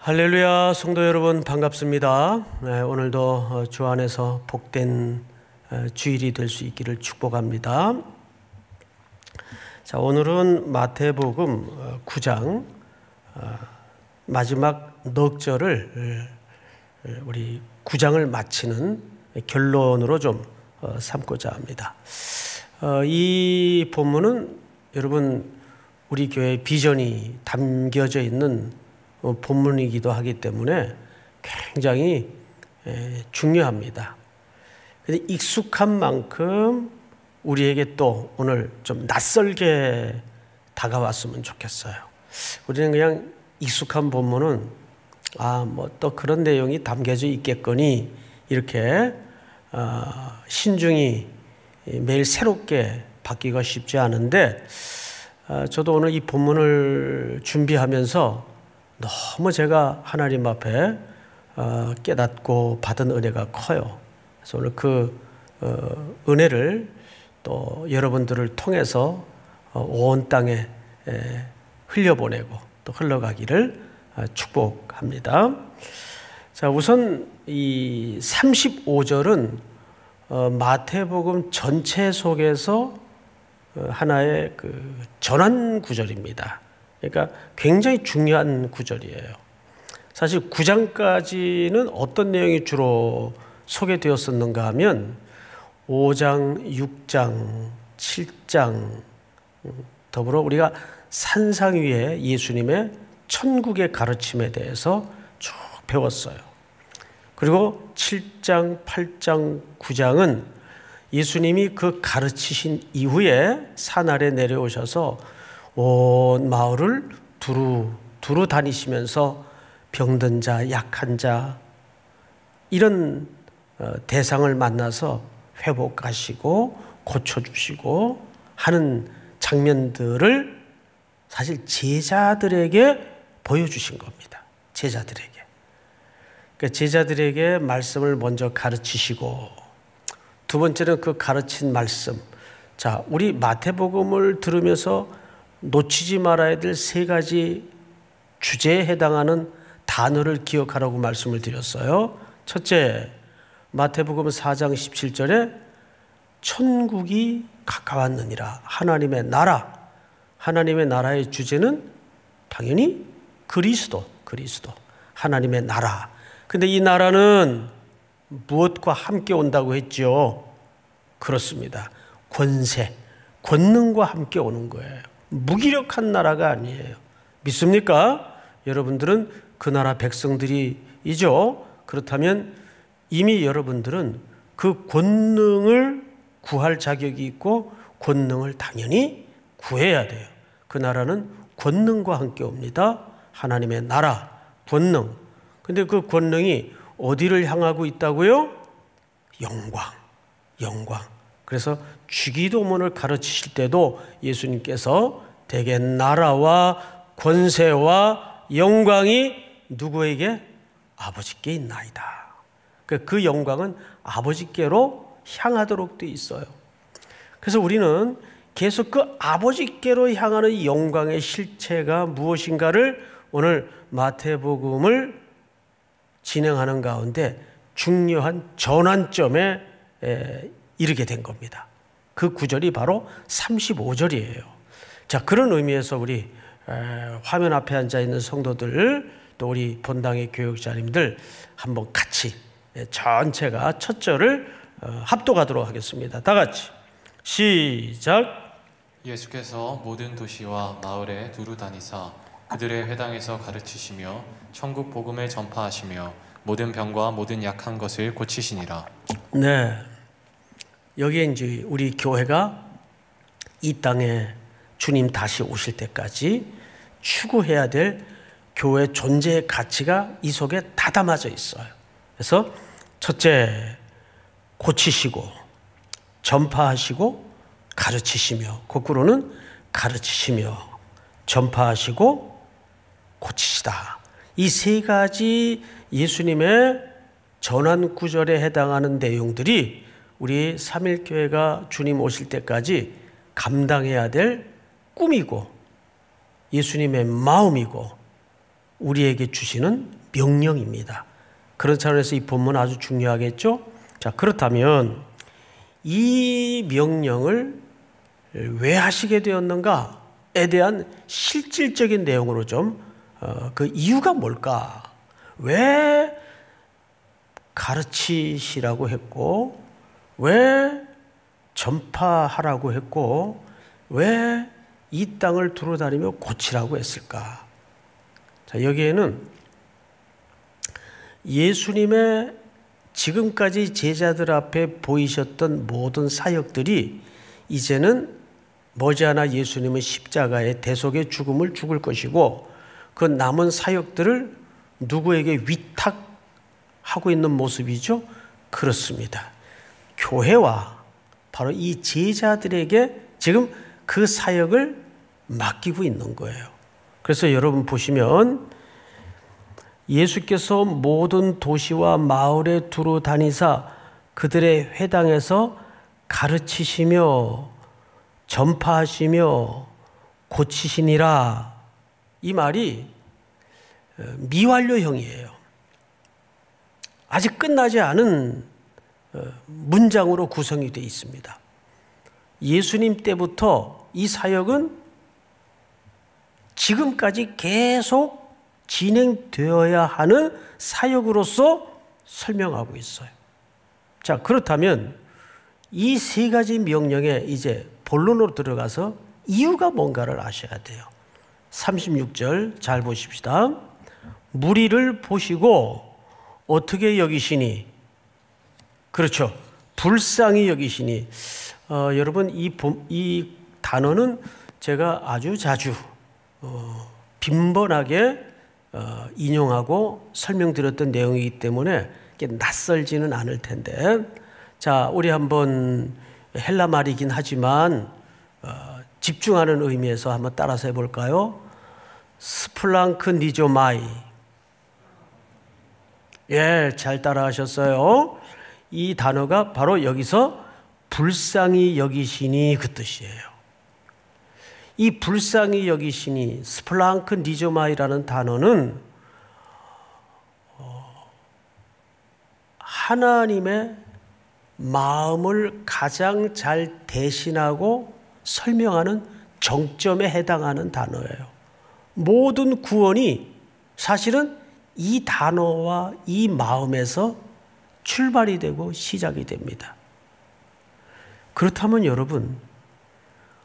할렐루야, 성도 여러분 반갑습니다. 오늘도 주 안에서 복된 주일이 될 수 있기를 축복합니다. 자, 오늘은 마태복음 9장 마지막 넉 절을 우리 9장을 마치는 결론으로 좀 삼고자 합니다. 이 본문은 여러분 우리 교회의 비전이 담겨져 있는 본문이기도 하기 때문에 굉장히 중요합니다. 근데 익숙한 만큼 우리에게 또 오늘 좀 낯설게 다가왔으면 좋겠어요. 우리는 그냥 익숙한 본문은 뭐 또 그런 내용이 담겨져 있겠거니 이렇게 신중히 매일 새롭게 받기가 쉽지 않은데 저도 오늘 이 본문을 준비하면서 너무 제가 하나님 앞에 깨닫고 받은 은혜가 커요. 그래서 오늘 그 은혜를 또 여러분들을 통해서 온 땅에 흘려보내고 또 흘러가기를 축복합니다. 자, 우선 이 35절은 마태복음 전체 속에서 하나의 그 전환 구절입니다. 그러니까 굉장히 중요한 구절이에요. 사실 9장까지는 어떤 내용이 주로 소개되었었는가 하면 5장, 6장, 7장 더불어 우리가 산상 위에 예수님의 천국의 가르침에 대해서 쭉 배웠어요. 그리고 7장, 8장, 9장은 예수님이 그 가르치신 이후에 산 아래 내려오셔서 온 마을을 두루 다니시면서 병든 자, 약한 자 이런 대상을 만나서 회복하시고 고쳐주시고 하는 장면들을 사실 제자들에게 보여주신 겁니다. 제자들에게. 그러니까 제자들에게 말씀을 먼저 가르치시고 두 번째는 그 가르친 말씀. 자, 우리 마태복음을 들으면서 놓치지 말아야 될 세 가지 주제에 해당하는 단어를 기억하라고 말씀을 드렸어요. 첫째, 마태복음 4장 17절에 천국이 가까웠느니라. 하나님의 나라. 하나님의 나라의 주제는 당연히 그리스도. 하나님의 나라. 근데 이 나라는 무엇과 함께 온다고 했죠? 그렇습니다. 권세, 권능과 함께 오는 거예요. 무기력한 나라가 아니에요. 믿습니까? 여러분들은 그 나라 백성들이죠. 그렇다면 이미 여러분들은 그 권능을 구할 자격이 있고 권능을 당연히 구해야 돼요. 그 나라는 권능과 함께 옵니다. 하나님의 나라, 권능. 근데 그 권능이 어디를 향하고 있다고요? 영광. 그래서 주기도문을 가르치실 때도 예수님께서 대개 나라와 권세와 영광이 누구에게? 아버지께 있나이다. 그 영광은 아버지께로 향하도록 되어 있어요. 그래서 우리는 계속 그 아버지께로 향하는 영광의 실체가 무엇인가를 오늘 마태복음을 진행하는 가운데 중요한 전환점에 이르게 된 겁니다. 그 구절이 바로 35절이에요. 자, 그런 의미에서 우리 화면 앞에 앉아 있는 성도들 또 우리 본당의 교육자님들 한번 같이 전체가 첫 절을 합독하도록 하겠습니다. 다 같이 시작. 예수께서 모든 도시와 마을에 두루 다니사 그들의 회당에서 가르치시며 천국 복음을 전파하시며 모든 병과 모든 약한 것을 고치시니라. 네, 여기에 이제 우리 교회가 이 땅에 주님 다시 오실 때까지 추구해야 될 교회 존재의 가치가 이 속에 다 담아져 있어요. 그래서 첫째, 고치시고 전파하시고 가르치시며, 거꾸로는 가르치시며 전파하시고 고치시다. 이 세 가지 예수님의 전환 구절에 해당하는 내용들이 우리 삼일교회가 주님 오실 때까지 감당해야 될 꿈이고 예수님의 마음이고 우리에게 주시는 명령입니다. 그런 차원에서 이 본문 아주 중요하겠죠? 자, 그렇다면 이 명령을 왜 하시게 되었는가에 대한 실질적인 내용으로 좀 그 이유가 뭘까? 왜 가르치시라고 했고, 왜 전파하라고 했고, 왜 이 땅을 두루다니며 고치라고 했을까? 자, 여기에는 예수님의 지금까지 제자들 앞에 보이셨던 모든 사역들이 이제는 머지않아 예수님은 십자가의 대속의 죽음을 죽을 것이고, 그 남은 사역들을 누구에게 위탁하고 있는 모습이죠? 그렇습니다. 교회와 바로 이 제자들에게 지금 그 사역을 맡기고 있는 거예요. 그래서 여러분 보시면 예수께서 모든 도시와 마을에 두루 다니사 그들의 회당에서 가르치시며 전파하시며 고치시니라. 이 말이 미완료형이에요. 아직 끝나지 않은 문장으로 구성이 되어 있습니다. 예수님 때부터 이 사역은 지금까지 계속 진행되어야 하는 사역으로서 설명하고 있어요. 자, 그렇다면 이 세 가지 명령에 이제 본론으로 들어가서 이유가 뭔가를 아셔야 돼요. 36절 잘 보십시다. 무리를 보시고 어떻게 여기시니? 그렇죠. 불쌍히 여기시니. 여러분 이 단어는 제가 아주 자주 빈번하게 인용하고 설명드렸던 내용이기 때문에 낯설지는 않을 텐데, 자, 우리 한번 헬라 말이긴 하지만 집중하는 의미에서 한번 따라서 해볼까요? 스플랑크 니조마이. 예, 잘 따라하셨어요. 이 단어가 바로 여기서 불쌍히 여기시니 그 뜻이에요. 이 불쌍히 여기시니, 스플랑크 니조마이라는 단어는 하나님의 마음을 가장 잘 대신하고 설명하는 정점에 해당하는 단어예요. 모든 구원이 사실은 이 단어와 이 마음에서 출발이 되고 시작이 됩니다. 그렇다면 여러분,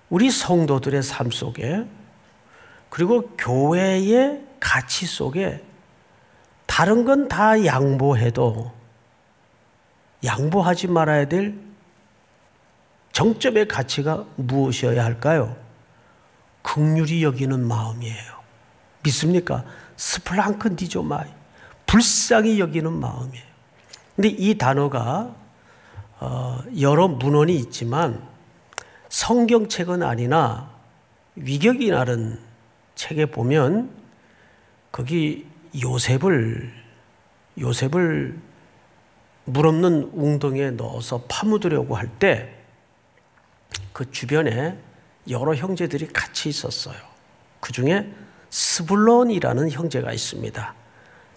우리 성도들의 삶 속에, 그리고 교회의 가치 속에 다른 건 다 양보해도 양보하지 말아야 될 정점의 가치가 무엇이어야 할까요? 긍휼히 여기는 마음이에요. 믿습니까? 스플랑크 니조마이, 불쌍히 여기는 마음이에요. 근데 이 단어가 여러 문헌이 있지만 성경책은 아니나 위격이 나른 책에 보면 거기 요셉을 물 없는 웅덩이에 넣어서 파묻으려고 할 때 그 주변에 여러 형제들이 같이 있었어요. 그 중에 스불론이라는 형제가 있습니다.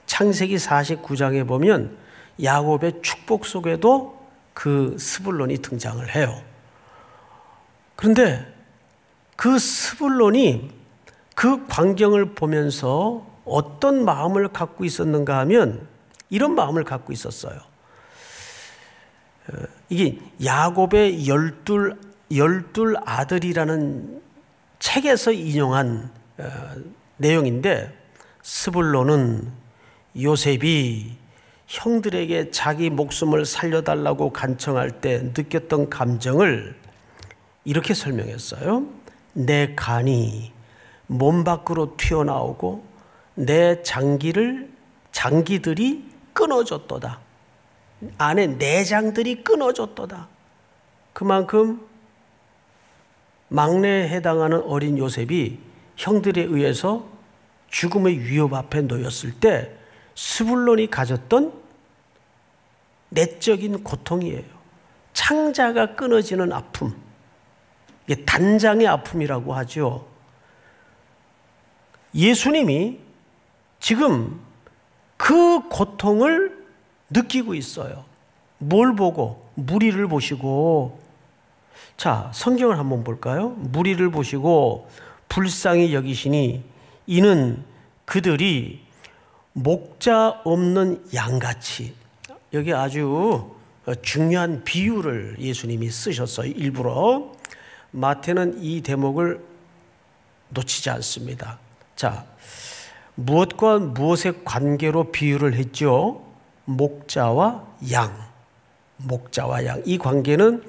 창세기 49장에 보면 야곱의 축복 속에도 그 스불론이 등장을 해요. 그런데 그 스불론이 그 광경을 보면서 어떤 마음을 갖고 있었는가 하면 이런 마음을 갖고 있었어요. 이게 야곱의 열둘 아들이라는 책에서 인용한 내용인데, 스불론은 요셉이 형들에게 자기 목숨을 살려달라고 간청할 때 느꼈던 감정을 이렇게 설명했어요. 내 간이 몸 밖으로 튀어나오고 내 장기들이 끊어졌도다. 안에 내장들이 끊어졌도다. 그만큼 막내에 해당하는 어린 요셉이 형들에 의해서 죽음의 위협 앞에 놓였을 때 스불론이 가졌던 내적인 고통이에요. 창자가 끊어지는 아픔, 이게 단장의 아픔이라고 하죠. 예수님이 지금 그 고통을 느끼고 있어요. 뭘 보고? 무리를 보시고. 자, 성경을 한번 볼까요? 무리를 보시고 불쌍히 여기시니 이는 그들이 목자 없는 양같이. 여기 아주 중요한 비유를 예수님이 쓰셨어요. 일부러. 마태는 이 대목을 놓치지 않습니다. 자, 무엇과 무엇의 관계로 비유를 했죠? 목자와 양. 목자와 양. 이 관계는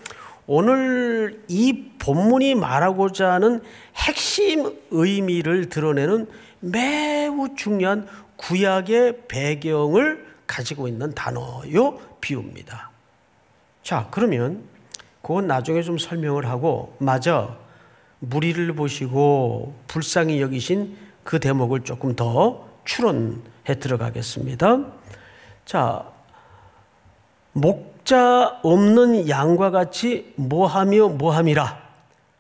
오늘 이 본문이 말하고자 하는 핵심 의미를 드러내는 매우 중요한 구약의 배경을 가지고 있는 단어요, 비유입니다. 자, 그러면 그건 나중에 좀 설명을 하고, 맞아, 무리를 보시고 불쌍히 여기신 그 대목을 조금 더 추론해 들어가겠습니다. 자, 목자 없는 양과 같이 뭐하며 뭐함이라.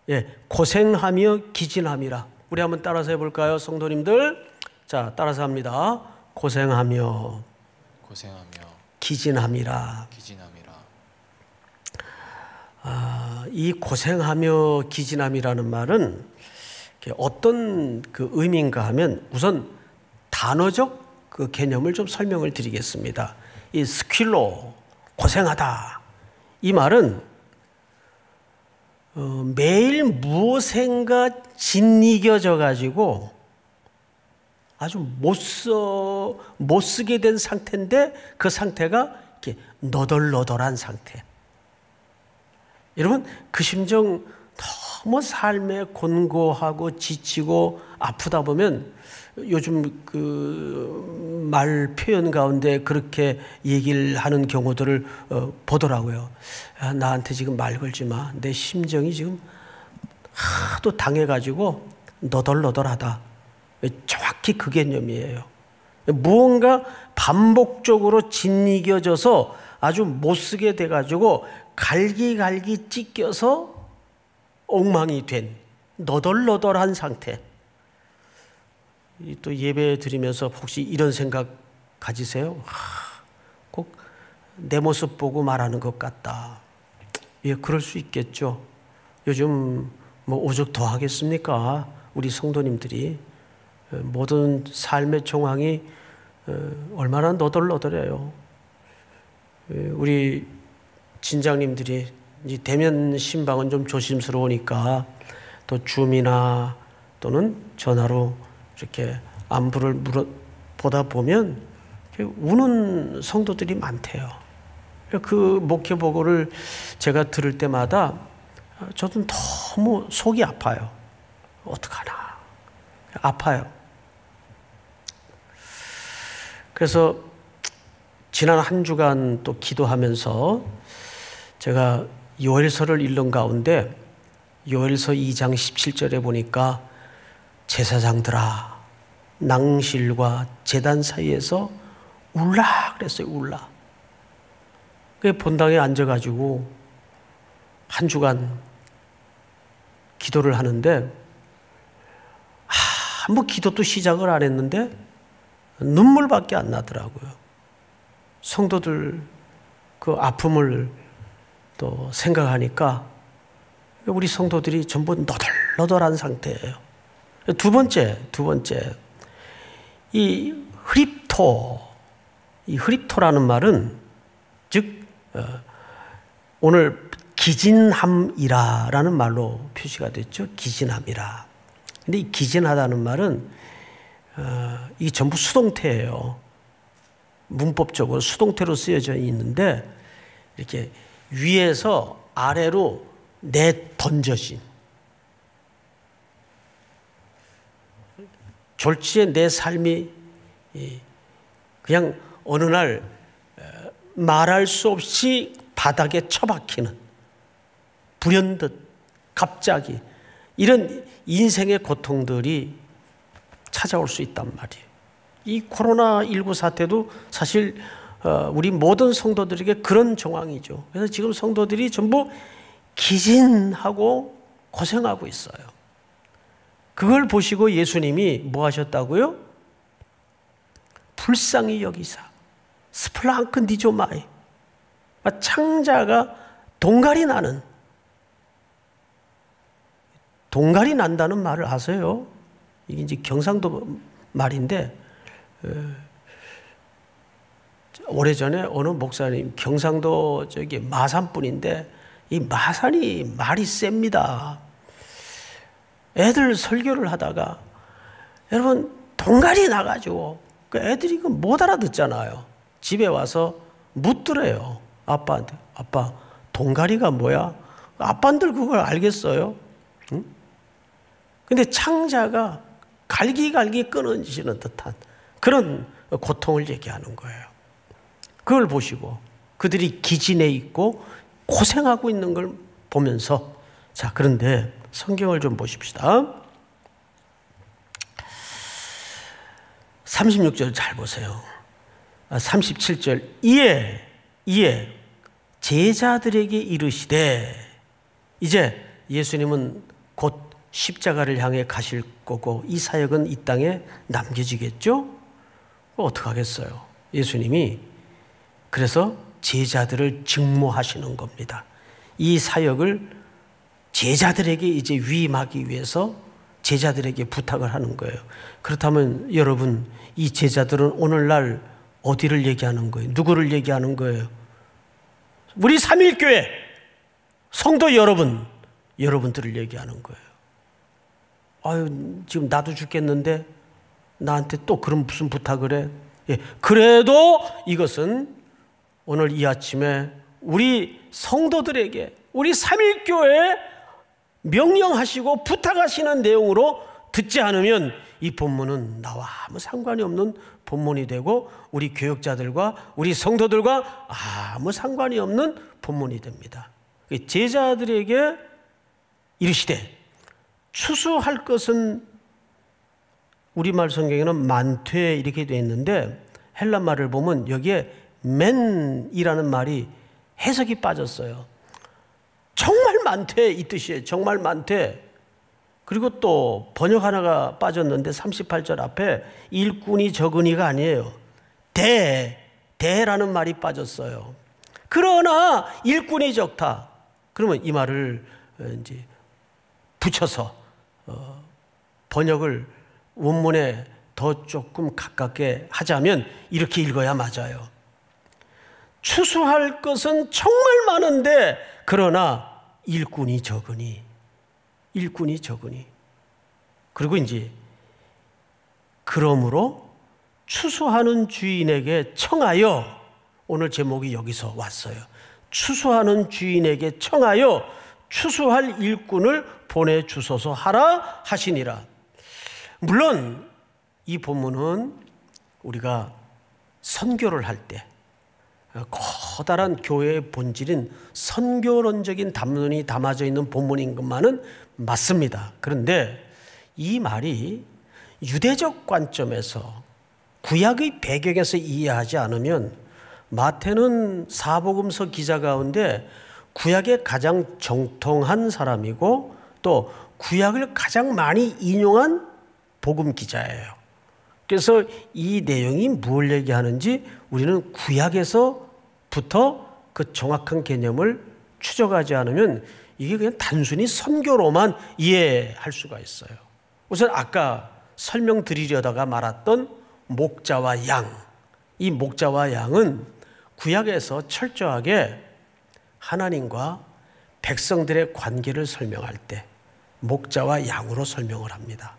예, 고생하며 기진함이라. 우리 한번 따라서 해볼까요, 성도님들? 자, 따라서 합니다. 고생하며 기진함이라. 이 고생하며 기진함이라는 말은 어떤 그 의미인가 하면 우선 단어적 그 개념을 좀 설명을 드리겠습니다. 이 스킬로, 고생하다. 이 말은 매일 무엇인가 짓이겨져 가지고 아주 못 쓰게 된 상태인데 그 상태가 이렇게 너덜너덜한 상태. 여러분, 그 심정 너무 삶에 곤고하고 지치고 아프다 보면 요즘 그 말 표현 가운데 그렇게 얘기를 하는 경우들을 보더라고요. 야, 나한테 지금 말 걸지 마. 내 심정이 지금 하도 당해가지고 너덜너덜하다. 정확히 그 개념이에요. 무언가 반복적으로 짓이겨져서 아주 못쓰게 돼가지고 갈기갈기 찢겨서 엉망이 된 너덜너덜한 상태. 또 예배 드리면서 혹시 이런 생각 가지세요? 꼭 내 모습 보고 말하는 것 같다. 예, 그럴 수 있겠죠. 요즘 뭐 오죽 더 하겠습니까? 우리 성도님들이 모든 삶의 정황이 얼마나 너덜너덜해요. 우리 진장님들이 이 대면 신방은 좀 조심스러우니까 또 줌이나 또는 전화로 이렇게 안부를 보다 보면 우는 성도들이 많대요. 그 목회 보고를 제가 들을 때마다 저도 너무 속이 아파요. 어떡하나. 아파요. 그래서 지난 한 주간 또 기도하면서 제가 요엘서를 읽는 가운데 요엘서 2장 17절에 보니까 제사장들아 낭실과 제단 사이에서 울라 그랬어요. 울라. 그 본당에 앉아가지고 한 주간 기도를 하는데 뭐 기도도 시작을 안 했는데 눈물밖에 안 나더라고요. 성도들 그 아픔을 또 생각하니까 우리 성도들이 전부 너덜너덜한 상태예요. 두 번째, 이 흐립토라는 말은 즉 오늘 기진함이라라는 말로 표시가 됐죠. 기진함이라. 근데 이 기진하다는 말은 이게 전부 수동태예요. 문법적으로 수동태로 쓰여져 있는데 이렇게 위에서 아래로 내던져진 졸지에 내 삶이 그냥 어느 날 말할 수 없이 바닥에 처박히는 불현듯 갑자기 이런 인생의 고통들이 찾아올 수 있단 말이에요. 이 코로나19 사태도 사실 우리 모든 성도들에게 그런 정황이죠. 그래서 지금 성도들이 전부 기진하고 고생하고 있어요. 그걸 보시고 예수님이 뭐 하셨다고요? 불쌍히 여기사 스플랑크 니조마이, 창자가 동갈이 난다는 말을 아세요? 이게 이제 경상도 말인데, 오래전에 어느 목사님, 경상도 저기 마산분인데, 이 마산이 말이 셉니다. 애들 설교를 하다가, 여러분, 동갈이 나가지고, 그 애들이 못 알아듣잖아요. 집에 와서 묻더래요. 아빠한테. 아빠, 동갈이가 뭐야? 아빠들 그걸 알겠어요? 응? 근데 창자가 갈기갈기 끊어지는 듯한 그런 고통을 얘기하는 거예요. 그걸 보시고 그들이 기진해 있고 고생하고 있는 걸 보면서, 자, 그런데 성경을 좀 보십시다. 36절 잘 보세요. 37절, 이에 제자들에게 이르시되, 이제 예수님은 곧 십자가를 향해 가실 거고 이 사역은 이 땅에 남겨지겠죠? 어떻게 하겠어요? 예수님이 그래서 제자들을 직무하시는 겁니다. 이 사역을 제자들에게 이제 위임하기 위해서 제자들에게 부탁을 하는 거예요. 그렇다면 여러분, 이 제자들은 오늘날 어디를 얘기하는 거예요? 누구를 얘기하는 거예요? 우리 삼일교회 성도 여러분들을 얘기하는 거예요. 아유, 지금 나도 죽겠는데 나한테 또 그런 무슨 부탁을 해? 예, 그래도 이것은 오늘 이 아침에 우리 성도들에게, 우리 삼일교회에 명령하시고 부탁하시는 내용으로 듣지 않으면 이 본문은 나와 아무 상관이 없는 본문이 되고 우리 교역자들과 우리 성도들과 아무 상관이 없는 본문이 됩니다. 제자들에게 이르시되, 추수할 것은 우리말 성경에는 만퇴 이렇게 되어 있는데 헬라말을 보면 여기에 맨이라는 말이 해석이 빠졌어요. 정말 많대 이 뜻이에요. 정말 많대. 그리고 또 번역 하나가 빠졌는데 38절 앞에 일꾼이 적은이가 아니에요. 대라는 말이 빠졌어요. 그러나 일꾼이 적다. 그러면 이 말을 이제 붙여서 번역을 원문에 더 조금 가깝게 하자면 이렇게 읽어야 맞아요. 추수할 것은 정말 많은데 그러나 일꾼이 적으니. 그리고 이제 그러므로 추수하는 주인에게 청하여, 오늘 제목이 여기서 왔어요. 추수하는 주인에게 청하여 추수할 일꾼을 보내주소서 하라 하시니라. 물론 이 본문은 우리가 선교를 할 때 커다란 교회의 본질인 선교론적인 담론이 담아져 있는 본문인 것만은 맞습니다. 그런데 이 말이 유대적 관점에서 구약의 배경에서 이해하지 않으면, 마태는 사복음서 기자 가운데 구약에 가장 정통한 사람이고 또 구약을 가장 많이 인용한 복음 기자예요. 그래서 이 내용이 뭘 얘기하는지 우리는 구약에서부터 그 정확한 개념을 추적하지 않으면 이게 그냥 단순히 선교로만 이해할 수가 있어요. 우선 아까 설명드리려다가 말았던 목자와 양, 이 목자와 양은 구약에서 철저하게 하나님과 백성들의 관계를 설명할 때 목자와 양으로 설명을 합니다.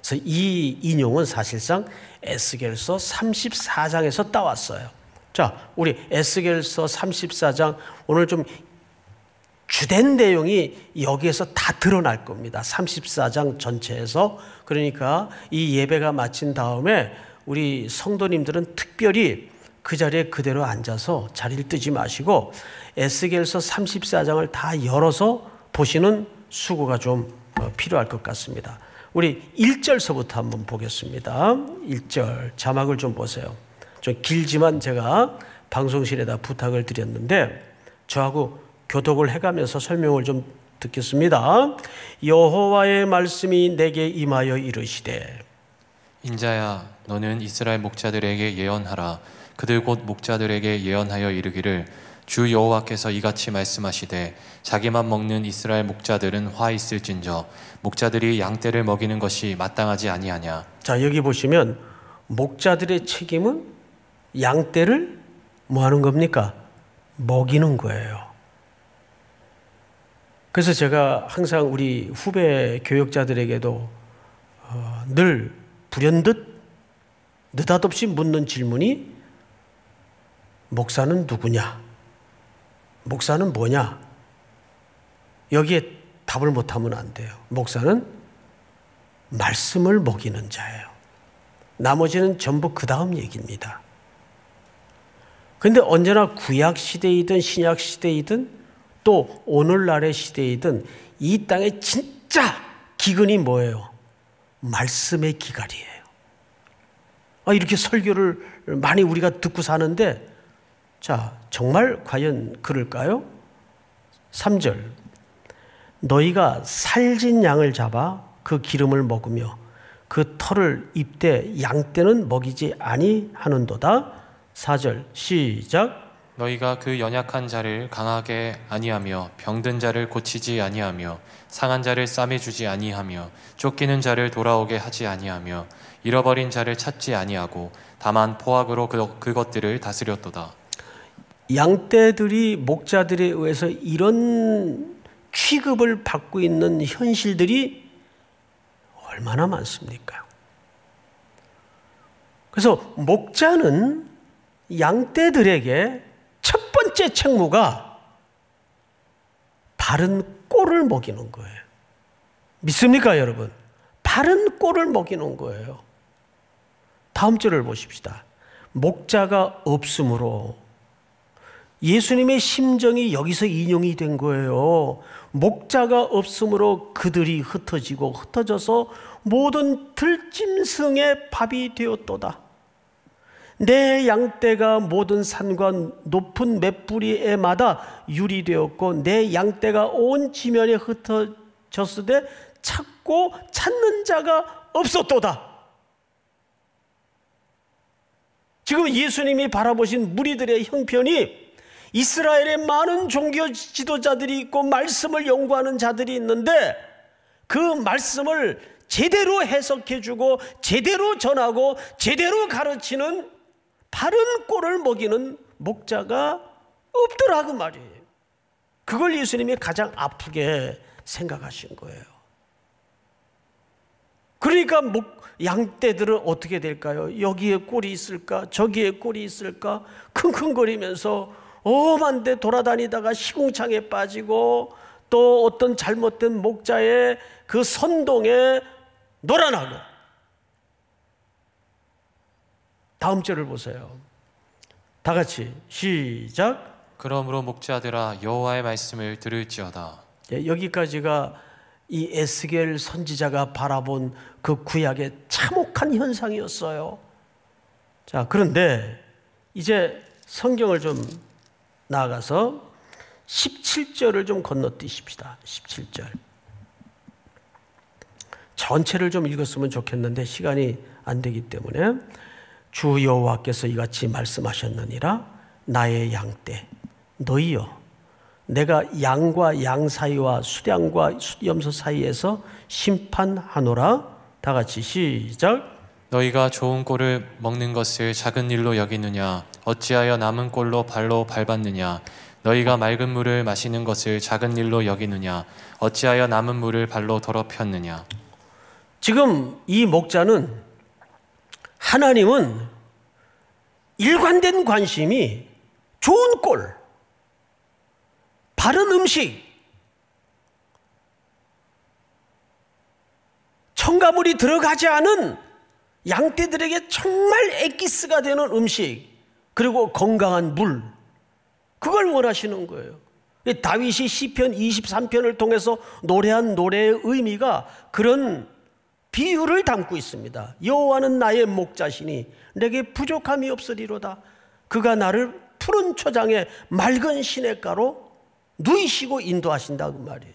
그래서 이 인용은 사실상 에스겔서 34장에서 따왔어요. 자, 우리 에스겔서 34장 오늘 좀 주된 내용이 여기에서 다 드러날 겁니다. 34장 전체에서. 그러니까 이 예배가 마친 다음에 우리 성도님들은 특별히 그 자리에 그대로 앉아서 자리를 뜨지 마시고 에스겔서 34장을 다 열어서 보시는 수고가 좀 필요할 것 같습니다. 우리 1절서부터 한번 보겠습니다. 1절 자막을 좀 보세요. 좀 길지만 제가 방송실에다 부탁을 드렸는데 저하고 교독을 해가면서 설명을 좀 듣겠습니다. 여호와의 말씀이 내게 임하여 이르시되, 인자야, 너는 이스라엘 목자들에게 예언하라. 그들 곧 목자들에게 예언하여 이르기를 주 여호와께서 이같이 말씀하시되 자기만 먹는 이스라엘 목자들은 화 있을진저 목자들이 양떼를 먹이는 것이 마땅하지 아니하냐. 자, 여기 보시면 목자들의 책임은 양떼를 뭐 하는 겁니까? 먹이는 거예요. 그래서 제가 항상 우리 후배 교역자들에게도 늘 불현듯 느닷없이 묻는 질문이 목사는 누구냐? 목사는 뭐냐? 여기에 답을 못하면 안 돼요. 목사는 말씀을 먹이는 자예요. 나머지는 전부 그 다음 얘기입니다. 그런데 언제나 구약 시대이든 신약 시대이든 또 오늘날의 시대이든 이 땅의 진짜 기근이 뭐예요? 말씀의 기갈이에요. 이렇게 설교를 많이 우리가 듣고 사는데 자, 정말 과연 그럴까요? 3절 너희가 살진 양을 잡아 그 기름을 먹으며 그 털을 입되 양떼는 먹이지 아니하는도다. 4절 시작. 너희가 그 연약한 자를 강하게 아니하며 병든 자를 고치지 아니하며 상한 자를 싸매주지 아니하며 쫓기는 자를 돌아오게 하지 아니하며 잃어버린 자를 찾지 아니하고 다만 포악으로 그것들을 다스렸도다. 양떼들이 목자들에 의해서 이런 취급을 받고 있는 현실들이 얼마나 많습니까? 그래서 목자는 양떼들에게 첫 번째 책무가 바른 꼴을 먹이는 거예요. 믿습니까, 여러분? 바른 꼴을 먹이는 거예요. 다음 절을 보십시다. 목자가 없으므로 예수님의 심정이 여기서 인용이 된 거예요. 목자가 없으므로 그들이 흩어지고 흩어져서 모든 들짐승의 밥이 되었도다. 내 양떼가 모든 산과 높은 맷뿌리에마다 유리되었고 내 양떼가 온 지면에 흩어졌으되 찾고 찾는 자가 없었도다. 지금 예수님이 바라보신 무리들의 형편이 이스라엘에 많은 종교 지도자들이 있고 말씀을 연구하는 자들이 있는데 그 말씀을 제대로 해석해주고 제대로 전하고 제대로 가르치는 바른 꼴을 먹이는 목자가 없더라고 말이에요. 그걸 예수님이 가장 아프게 생각하신 거예요. 그러니까 양떼들은 어떻게 될까요? 여기에 꼴이 있을까? 저기에 꼴이 있을까? 킁킁거리면서 험한 데 돌아다니다가 시궁창에 빠지고 또 어떤 잘못된 목자의 그 선동에 놀아나고. 다음 절을 보세요. 다 같이 시작. 그러므로 목자들아 여호와의 말씀을 들을지어다. 여기까지가 이 에스겔 선지자가 바라본 그 구약의 참혹한 현상이었어요. 자, 그런데 이제 성경을 좀 나아가서 17절을 좀 건너뛰십시다. 17절. 전체를 좀 읽었으면 좋겠는데 시간이 안 되기 때문에 주 여호와께서 이같이 말씀하셨느니라. 나의 양떼 너희여, 내가 양과 양 사이와 수량과 염소 사이에서 심판하노라. 다 같이 시작. 너희가 좋은 꼴을 먹는 것을 작은 일로 여기느냐? 어찌하여 남은 꼴로 발로 밟았느냐? 너희가 맑은 물을 마시는 것을 작은 일로 여기느냐? 어찌하여 남은 물을 발로 더럽혔느냐? 지금 이 목자는, 하나님은 일관된 관심이 좋은 꼴, 바른 음식, 첨가물이 들어가지 않은 양떼들에게 정말 엑기스가 되는 음식, 그리고 건강한 물, 그걸 원하시는 거예요. 다윗이 시편 23편을 통해서 노래한 노래의 의미가 그런 비유를 담고 있습니다. 여호와는 나의 목자시니 내게 부족함이 없으리로다. 그가 나를 푸른 초장에 맑은 시냇가로 누이시고 인도하신다 그 말이에요.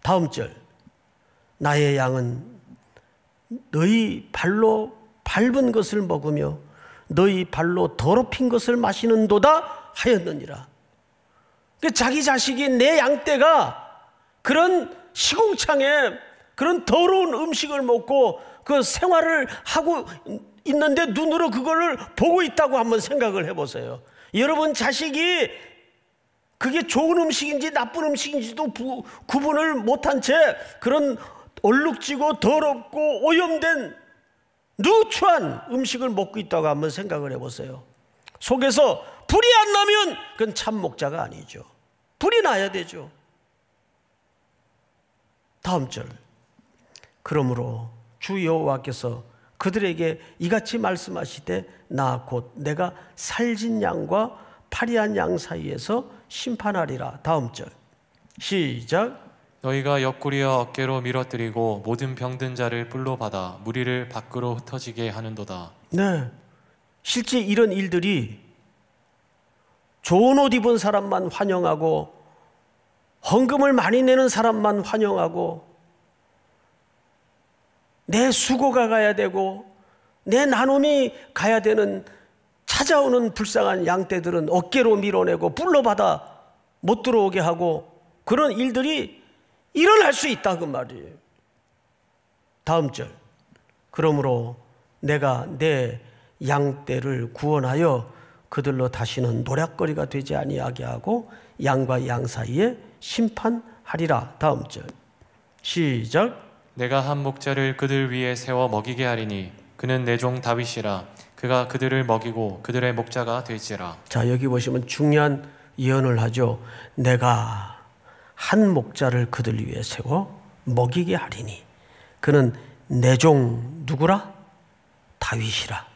다음 절. 나의 양은 너희 발로 밟은 것을 먹으며 너희 발로 더럽힌 것을 마시는도다 하였느니라. 자기 자식이 내 양떼가 그런 시궁창에 그런 더러운 음식을 먹고 그 생활을 하고 있는데 눈으로 그걸 보고 있다고 한번 생각을 해보세요. 여러분 자식이 그게 좋은 음식인지 나쁜 음식인지도 구분을 못한 채 그런 얼룩지고 더럽고 오염된 누추한 음식을 먹고 있다고 한번 생각을 해보세요. 속에서 불이 안 나면 그건 참 목자가 아니죠. 불이 나야 되죠. 다음 절. 그러므로 주 여호와께서 그들에게 이같이 말씀하시되 나 곧 내가 살진 양과 파리한 양 사이에서 심판하리라. 다음 절 시작. 너희가 옆구리와 어깨로 밀어뜨리고 모든 병든 자를 뿔로 받아 무리를 밖으로 흩어지게 하는도다. 네, 실제 이런 일들이 좋은 옷 입은 사람만 환영하고 헌금을 많이 내는 사람만 환영하고 내 수고가 가야 되고 내 나눔이 가야 되는 찾아오는 불쌍한 양떼들은 어깨로 밀어내고 뿔로 받아 못 들어오게 하고 그런 일들이 일어날 수 있다 그 말이에요. 다음 절. 그러므로 내가 내 양떼를 구원하여 그들로 다시는 노략거리가 되지 아니하게 하고 양과 양 사이에 심판하리라. 다음 절 시작. 내가 한 목자를 그들 위에 세워 먹이게 하리니 그는 내 종 다윗이라. 그가 그들을 먹이고 그들의 목자가 될지라. 자, 여기 보시면 중요한 예언을 하죠. 내가 한 목자를 그들 위에 세워 먹이게 하리니 그는 내 종 누구라? 다윗이라.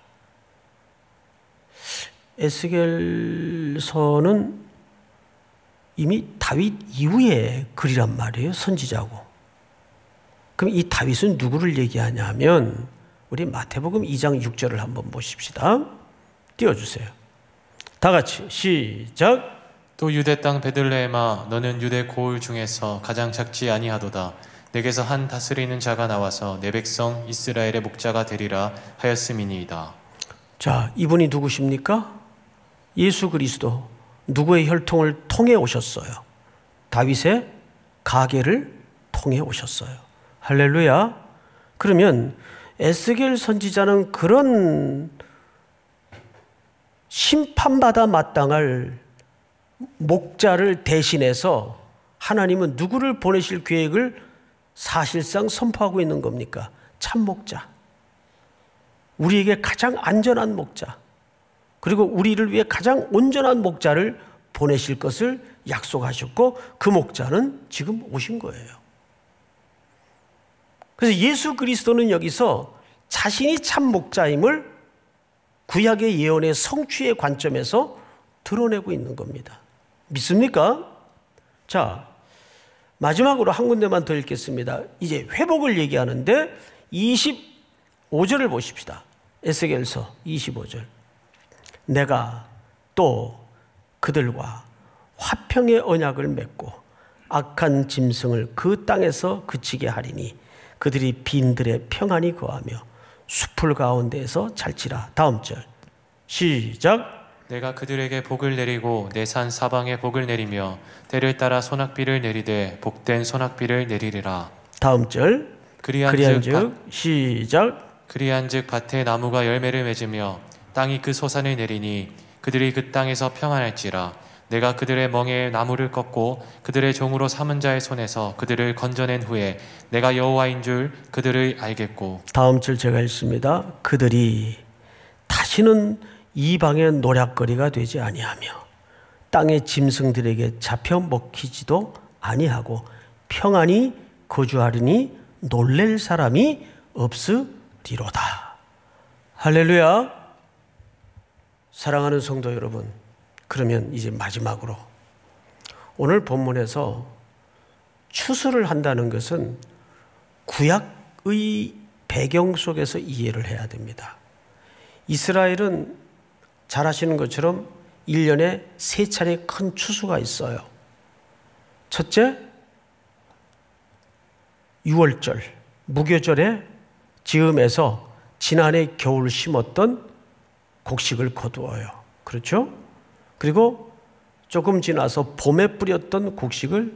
에스겔서는 이미 다윗 이후의 글이란 말이에요. 선지자고. 그럼 이 다윗은 누구를 얘기하냐면 우리 마태복음 2장 6절을 한번 보십시다. 띄워주세요. 다 같이 시작. 또 유대 땅 베들레헴아 너는 유대 고을 중에서 가장 작지 아니하도다. 내게서 한 다스리는 자가 나와서 내 백성 이스라엘의 목자가 되리라 하였음이니이다. 자, 이분이 누구십니까? 예수 그리스도. 누구의 혈통을 통해 오셨어요? 다윗의 가계를 통해 오셨어요. 할렐루야. 그러면 에스겔 선지자는 그런 심판받아 마땅할 목자를 대신해서 하나님은 누구를 보내실 계획을 사실상 선포하고 있는 겁니까? 참 목자. 우리에게 가장 안전한 목자. 그리고 우리를 위해 가장 온전한 목자를 보내실 것을 약속하셨고 그 목자는 지금 오신 거예요. 그래서 예수 그리스도는 여기서 자신이 참 목자임을 구약의 예언의 성취의 관점에서 드러내고 있는 겁니다. 믿습니까? 자, 마지막으로 한 군데만 더 읽겠습니다. 이제 회복을 얘기하는데 25절을 보십시다. 에스겔서 25절. 내가 또 그들과 화평의 언약을 맺고 악한 짐승을 그 땅에서 그치게 하리니 그들이 빈들에 평안히 거하며 숲을 가운데에서 잘지라. 다음 절 시작. 내가 그들에게 복을 내리고 내 산 사방에 복을 내리며 때를 따라 소낙비를 내리되 복된 소낙비를 내리리라. 다음 절 그리한즉 시작. 그리한즉 밭에 나무가 열매를 맺으며 땅이 그 소산을 내리니 그들이 그 땅에서 평안할지라. 내가 그들의 멍에 나무를 꺾고 그들의 종으로 삼은 자의 손에서 그들을 건져낸 후에 내가 여호와인 줄 그들을 알겠고. 다음 절 제가 읽습니다. 그들이 다시는 이방의 노략거리가 되지 아니하며 땅의 짐승들에게 잡혀 먹히지도 아니하고 평안히 거주하리니 놀랄 사람이 없으리로다. 할렐루야. 사랑하는 성도 여러분, 그러면 이제 마지막으로 오늘 본문에서 추수를 한다는 것은 구약의 배경 속에서 이해를 해야 됩니다. 이스라엘은 잘 아시는 것처럼 1년에 3차례 큰 추수가 있어요. 첫째, 6월절, 무교절에 즈음에서 지난해 겨울 심었던 곡식을 거두어요. 그렇죠? 그리고 조금 지나서 봄에 뿌렸던 곡식을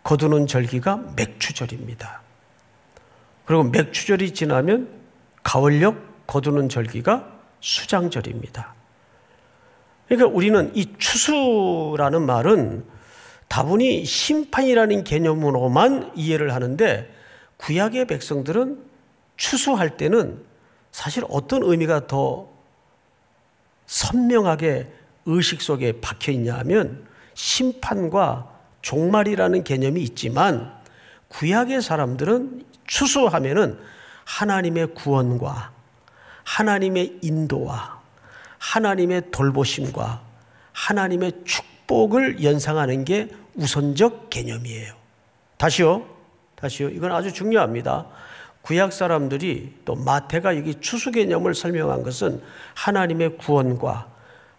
거두는 절기가 맥추절입니다. 그리고 맥추절이 지나면 가을녘 거두는 절기가 수장절입니다. 그러니까 우리는 이 추수라는 말은 다분히 심판이라는 개념으로만 이해를 하는데, 구약의 백성들은 추수할 때는 사실 어떤 의미가 더 선명하게 의식 속에 박혀 있냐 하면, 심판과 종말이라는 개념이 있지만 구약의 사람들은 추수하면은 하나님의 구원과 하나님의 인도와 하나님의 돌보심과 하나님의 축복을 연상하는 게 우선적 개념이에요. 다시요. 이건 아주 중요합니다. 구약 사람들이, 또 마태가 여기 추수 개념을 설명한 것은 하나님의 구원과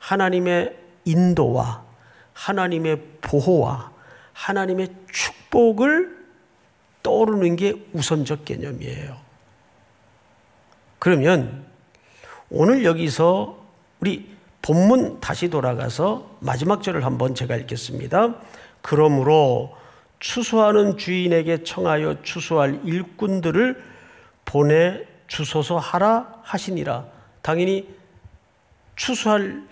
하나님의 인도와 하나님의 보호와 하나님의 축복을 떠오르는 게 우선적 개념이에요. 그러면 오늘 여기서 우리 본문 다시 돌아가서 마지막 절을 한번 제가 읽겠습니다. 그러므로 추수하는 주인에게 청하여 추수할 일꾼들을 보내 주소서 하라 하시니라. 당연히 추수할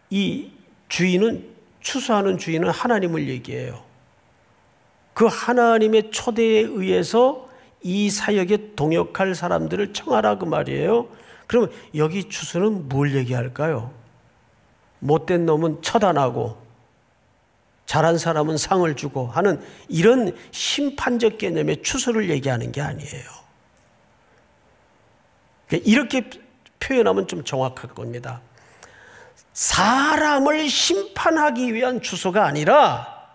이 주인은, 추수하는 주인은 하나님을 얘기해요. 그 하나님의 초대에 의해서 이 사역에 동역할 사람들을 청하라 그 말이에요. 그러면 여기 추수는 뭘 얘기할까요? 못된 놈은 처단하고 잘한 사람은 상을 주고 하는 이런 심판적 개념의 추수를 얘기하는 게 아니에요. 이렇게 표현하면 좀 정확할 겁니다. 사람을 심판하기 위한 추수가 아니라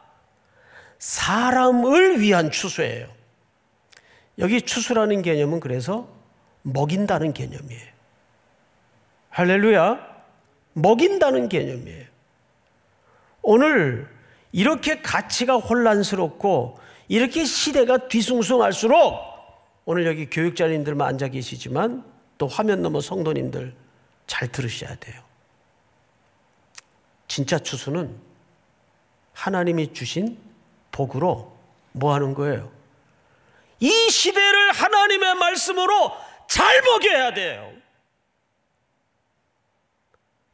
사람을 위한 추수예요. 여기 추수라는 개념은 그래서 먹인다는 개념이에요. 할렐루야. 먹인다는 개념이에요. 오늘 이렇게 가치가 혼란스럽고 이렇게 시대가 뒤숭숭할수록, 오늘 여기 교육자님들만 앉아 계시지만 또 화면 너머 성도님들 잘 들으셔야 돼요. 진짜 추수는 하나님이 주신 복으로 뭐 하는 거예요? 이 시대를 하나님의 말씀으로 잘 먹여야 돼요.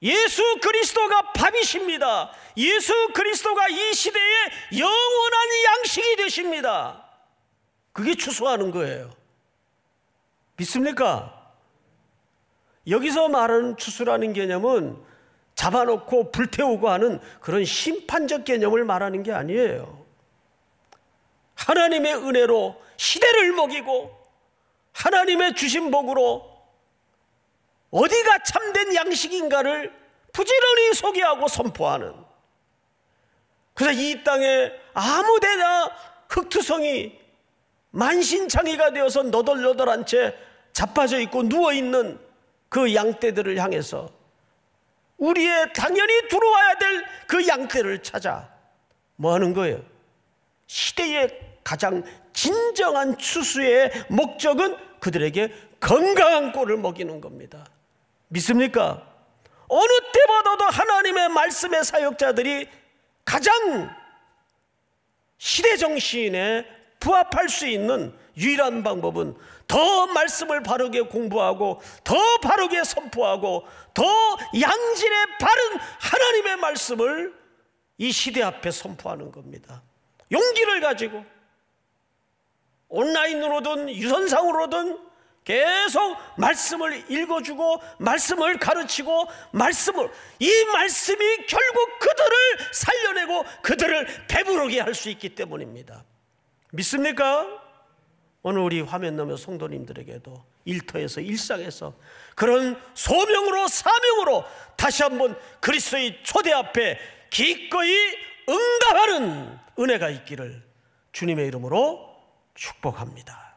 예수 그리스도가 밥이십니다. 예수 그리스도가 이 시대의 영원한 양식이 되십니다. 그게 추수하는 거예요. 믿습니까? 여기서 말하는 추수라는 개념은 잡아놓고 불태우고 하는 그런 심판적 개념을 말하는 게 아니에요. 하나님의 은혜로 시대를 먹이고 하나님의 주신 복으로 어디가 참된 양식인가를 부지런히 소개하고 선포하는, 그래서 이 땅에 아무데나 흙투성이 만신창이가 되어서 너덜너덜한 채 자빠져 있고 누워있는 그 양떼들을 향해서 우리의 당연히 들어와야 될 그 양떼를 찾아 뭐 하는 거예요? 시대의 가장 진정한 추수의 목적은 그들에게 건강한 꼴을 먹이는 겁니다. 믿습니까? 어느 때보다도 하나님의 말씀의 사역자들이 가장 시대 정신에 부합할 수 있는 유일한 방법은 더 말씀을 바르게 공부하고 더 바르게 선포하고 더 양질의 바른 하나님의 말씀을 이 시대 앞에 선포하는 겁니다. 용기를 가지고 온라인으로든 유선상으로든 계속 말씀을 읽어주고 말씀을 가르치고 이 말씀이 결국 그들을 살려내고 그들을 배부르게 할 수 있기 때문입니다. 믿습니까? 오늘 우리 화면 너머 성도님들에게도 일터에서 일상에서 그런 소명으로 사명으로 다시 한번 그리스도의 초대 앞에 기꺼이 응답하는 은혜가 있기를 주님의 이름으로 축복합니다.